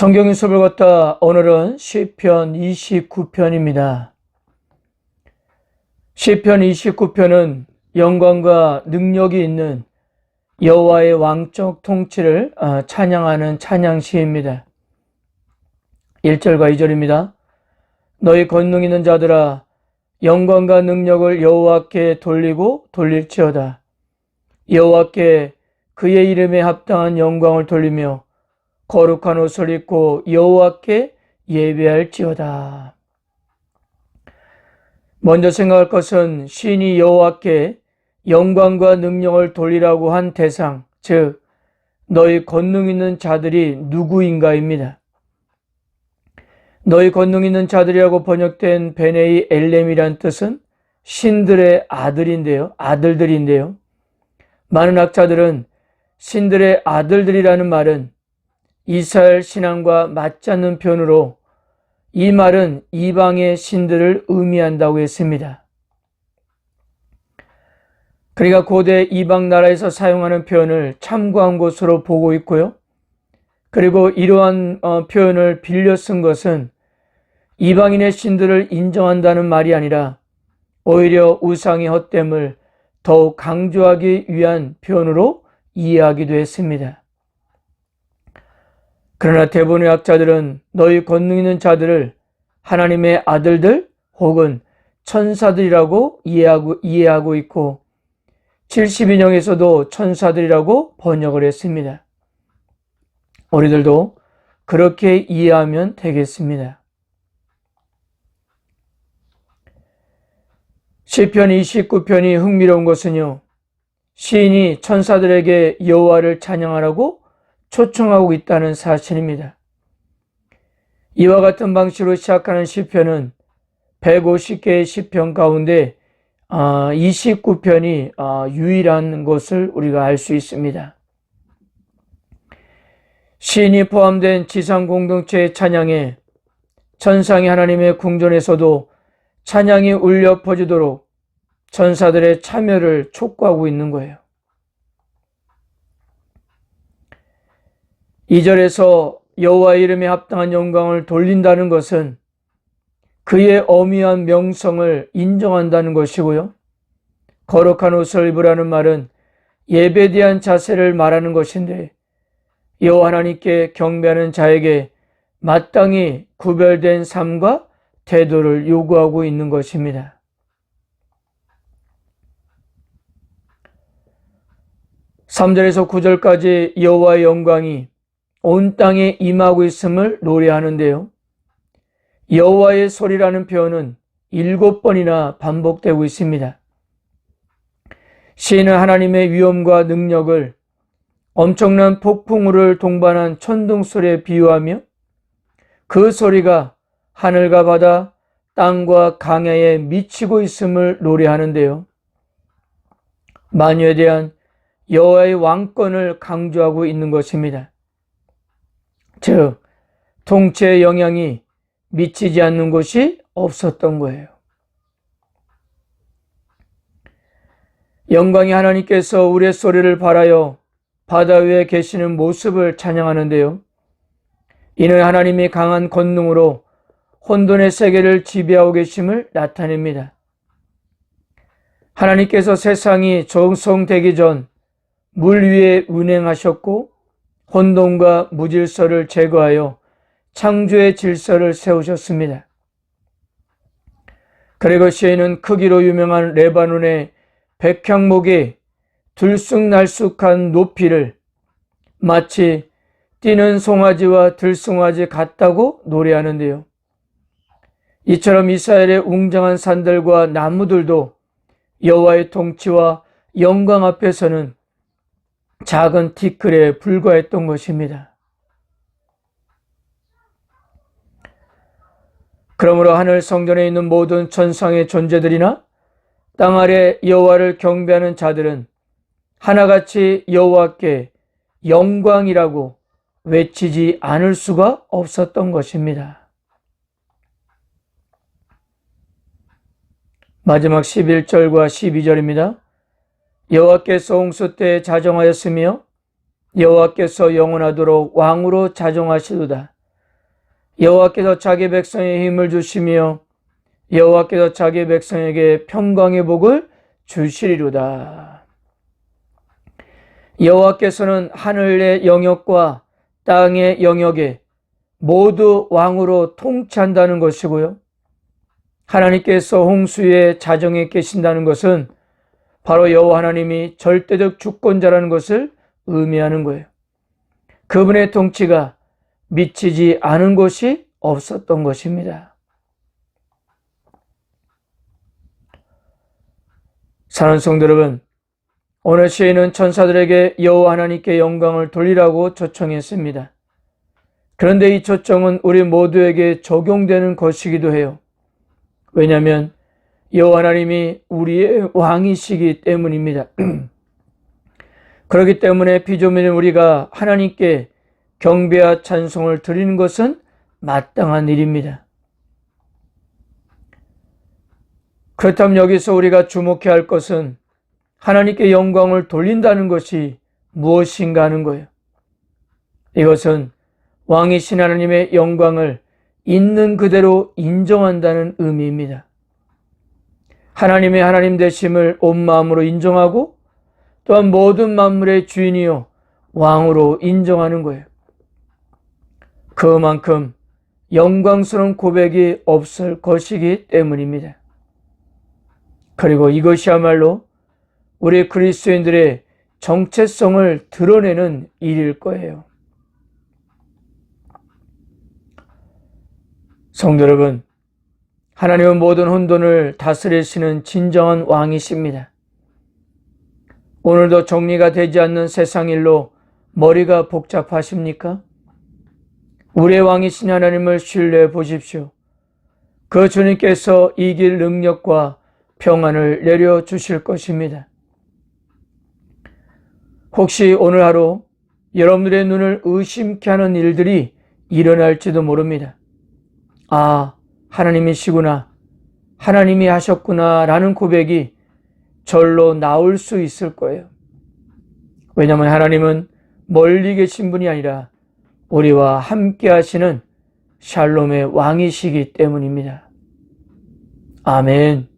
성경의 수업을 걷다 오늘은 시편 29편입니다. 시편 29편은 영광과 능력이 있는 여호와의 왕적 통치를 찬양하는 찬양시입니다. 1절과 2절입니다. 너희 권능 있는 자들아 영광과 능력을 여호와께 돌리고 돌릴지어다. 여호와께 그의 이름에 합당한 영광을 돌리며 거룩한 옷을 입고 여호와께 예배할지어다. 먼저 생각할 것은 시인이 여호와께 영광과 능력을 돌리라고 한 대상, 즉 너희 권능 있는 자들이 누구인가입니다. 너희 권능 있는 자들이라고 번역된 베네이 엘렘이란 뜻은 신들의 아들들인데요. 많은 학자들은 신들의 아들들이라는 말은 이스라엘 신앙과 맞지 않는 표현으로 이 말은 이방의 신들을 의미한다고 했습니다. 그러니까 고대 이방 나라에서 사용하는 표현을 참고한 것으로 보고 있고요. 그리고 이러한 표현을 빌려 쓴 것은 이방인의 신들을 인정한다는 말이 아니라 오히려 우상의 헛됨을 더욱 강조하기 위한 표현으로 이해하기도 했습니다. 그러나 대부분의 학자들은 너희 권능 있는 자들을 하나님의 아들들 혹은 천사들이라고 이해하고 있고 72년에서도 천사들이라고 번역을 했습니다. 우리들도 그렇게 이해하면 되겠습니다. 시편 29편이 흥미로운 것은요, 시인이 천사들에게 여호와를 찬양하라고 초청하고 있다는 사실입니다. 이와 같은 방식으로 시작하는 시편은 150개의 시편 가운데 29편이 유일한 것을 우리가 알 수 있습니다. 시인이 포함된 지상 공동체의 찬양에 천상의 하나님의 궁전에서도 찬양이 울려 퍼지도록 천사들의 참여를 촉구하고 있는 거예요. 2절에서 여호와의 이름에 합당한 영광을 돌린다는 것은 그의 어미한 명성을 인정한다는 것이고요. 거룩한 옷을 입으라는 말은 예배에 대한 자세를 말하는 것인데 여호와 하나님께 경배하는 자에게 마땅히 구별된 삶과 태도를 요구하고 있는 것입니다. 3절에서 9절까지 여호와의 영광이 온 땅에 임하고 있음을 노래하는데요. 여호와의 소리라는 표현은 7번이나 반복되고 있습니다. 시인은 하나님의 위엄과 능력을 엄청난 폭풍우를 동반한 천둥 소리에 비유하며 그 소리가 하늘과 바다, 땅과 강야에 미치고 있음을 노래하는데요. 만유에 대한 여호와의 왕권을 강조하고 있는 것입니다. 즉, 통치의 영향이 미치지 않는 곳이 없었던 거예요. 영광의 하나님께서 우리의 소리를 발하여 바다 위에 계시는 모습을 찬양하는데요. 이는 하나님이 강한 권능으로 혼돈의 세계를 지배하고 계심을 나타냅니다. 하나님께서 세상이 조성되기 전 물 위에 운행하셨고 혼돈과 무질서를 제거하여 창조의 질서를 세우셨습니다. 그리고 시인은 크기로 유명한 레바논의 백향목의 들쑥날쑥한 높이를 마치 뛰는 송아지와 들송아지 같다고 노래하는데요. 이처럼 이스라엘의 웅장한 산들과 나무들도 여호와의 통치와 영광 앞에서는 작은 티끌에 불과했던 것입니다. 그러므로 하늘 성전에 있는 모든 천상의 존재들이나 땅 아래 여호와를 경배하는 자들은 하나같이 여호와께 영광이라고 외치지 않을 수가 없었던 것입니다. 마지막 11절과 12절입니다. 여호와께서 홍수 때 자정하였으며 여호와께서 영원하도록 왕으로 자정하시도다. 여호와께서 자기 백성에 힘을 주시며 여호와께서 자기 백성에게 평강의 복을 주시리로다. 여호와께서는 하늘의 영역과 땅의 영역에 모두 왕으로 통치한다는 것이고요. 하나님께서 홍수의 자정에 계신다는 것은 바로 여호와 하나님이 절대적 주권자라는 것을 의미하는 거예요. 그분의 통치가 미치지 않은 곳이 없었던 것입니다. 사랑하는 성도 여러분, 오늘 시인은 천사들에게 여호와 하나님께 영광을 돌리라고 초청했습니다. 그런데 이 초청은 우리 모두에게 적용되는 것이기도 해요. 왜냐하면 여호와 하나님이 우리의 왕이시기 때문입니다. 그렇기 때문에 피조물인 우리가 하나님께 경배와 찬송을 드리는 것은 마땅한 일입니다. 그렇다면 여기서 우리가 주목해야 할 것은 하나님께 영광을 돌린다는 것이 무엇인가 하는 거예요. 이것은 왕이신 하나님의 영광을 있는 그대로 인정한다는 의미입니다. 하나님의 하나님 되심을 온 마음으로 인정하고 또한 모든 만물의 주인이요 왕으로 인정하는 거예요. 그만큼 영광스러운 고백이 없을 것이기 때문입니다. 그리고 이것이야말로 우리 그리스도인들의 정체성을 드러내는 일일 거예요. 성도 여러분, 하나님은 모든 혼돈을 다스리시는 진정한 왕이십니다. 오늘도 정리가 되지 않는 세상 일로 머리가 복잡하십니까? 우리의 왕이신 하나님을 신뢰해 보십시오. 그 주님께서 이길 능력과 평안을 내려주실 것입니다. 혹시 오늘 하루 여러분들의 눈을 의심케 하는 일들이 일어날지도 모릅니다. 아, 하나님이시구나, 하나님이 하셨구나 라는 고백이 절로 나올 수 있을 거예요. 왜냐하면 하나님은 멀리 계신 분이 아니라 우리와 함께 하시는 샬롬의 왕이시기 때문입니다. 아멘.